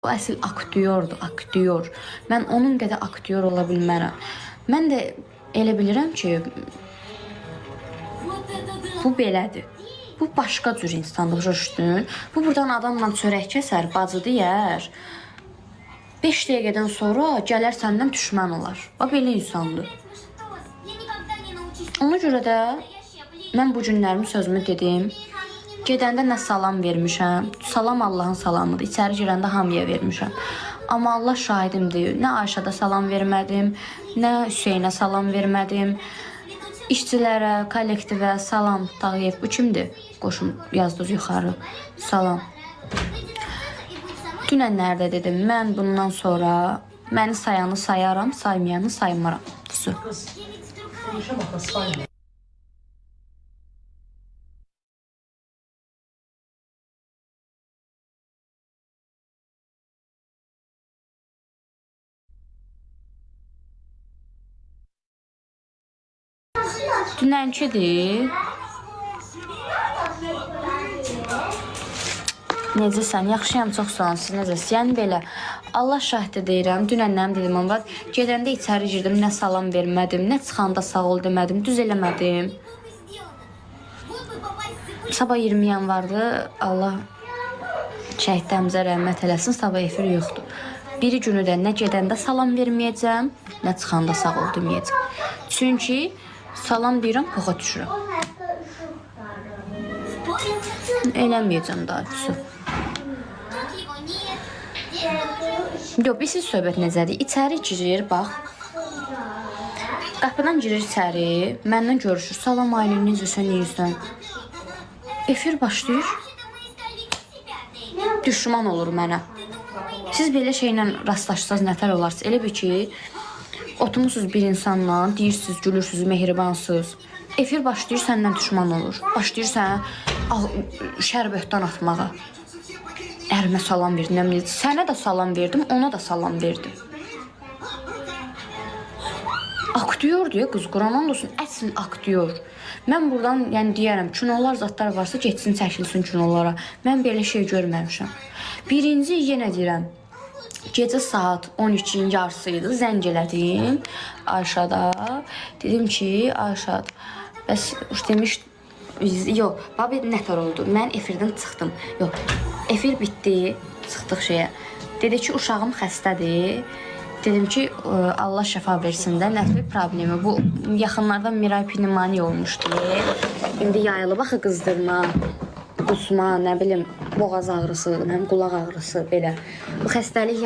Bu əsl aktyordur, aktyor. Mən onun qədər aktyor ola bilmərəm. Mən də elə bilirəm ki, bu belədir. Bu başqa cür insandır, Rüşdün. Bu buradan adamla çörək kəsər, bacı deyər. 5 dəqiqədən sonra gələr səndən düşmən olar. O belə insandır. Ona görə də mən bu günlərimi sözümü dedim. Gedəndə nə salam vermişəm. Salam Allahın salamıdır. İçəri girəndə hamıya vermişəm. Amma Allah şahidimdir. Nə Ayşədə salam vermədim, nə Hüseynə salam vermədim. İşçilərə, kollektivə salam. Tağıyev bu kimdir? Qoşum yazdınız yuxarı. Salam. Dünənlərdə dedim, mən bundan sonra məni sayanı sayaram, saymayanı saymaram. Su. Dünənkidir. Necəsən? Yaxşıyam, çox sağ olun. Siz necəsiniz? Yəni belə, Allah şahidi deyirəm. Dünəndən dedim, amma gedəndə içəri girdim, nə salam vermədim, nə çıxanda sağ ol demədim, düz eləmədim. Sabah 20 yanvardır. Allah şəhidlərimizə rəhmət eləsin. Sabah efir yoxdur. Biri günü də nə gedəndə salam verməyəcəm, nə çıxanda sağ ol deməyəcəm. Çünki salam deyirəm, poxa düşürəm. Eləməyəcəm daha doğrusu. Yox, bir siz söhbət necədir? İçəri girir, bax. Qapıdan girir içəri, məndən görüşür. Salam Aylin, necəsən, neyirsən? Efir başlayır. Düşman olur mənə. Siz belə şeylə rastlaşsınız, nətər olarsınız? Elə bir ki, oturmuşsunuz bir insanla, deyirsiniz, gülürsünüz, mehribansınız. Efir başlayır, səndən düşman olur. Başlayır sənə şərbətdən atmağa. Ərimə salam verdim, sənə də salam verdim, ona da salam verdim. Aktyordur ya, qız, Quranan olsun, əsl aktyor. Mən buradan yəni deyərəm, kinolar zatlar varsa getsin, çəkilsin kinolara. Mən belə şey görməmişəm. Birinci, yenə deyirəm, gecə saat 12-in yarısıydı, zəng elədim Ayşada. Dedim ki, Ayşad, bəs demiş, yox, babi nətər oldu, mən efirdən çıxdım. Yox, efir bitdi, çıxdıq şeyə. Dedi ki, uşağım xəstədir. Dedim ki, Allah şəfa versin də, nəfli problemi. Bu, yaxınlarda Miray pnevmoniya olmuşdu. İndi yayılıb, axı qızdırma, qusma, nə bilim, boğaz ağrısı, qulaq ağrısı, belə. Bu xəstəlik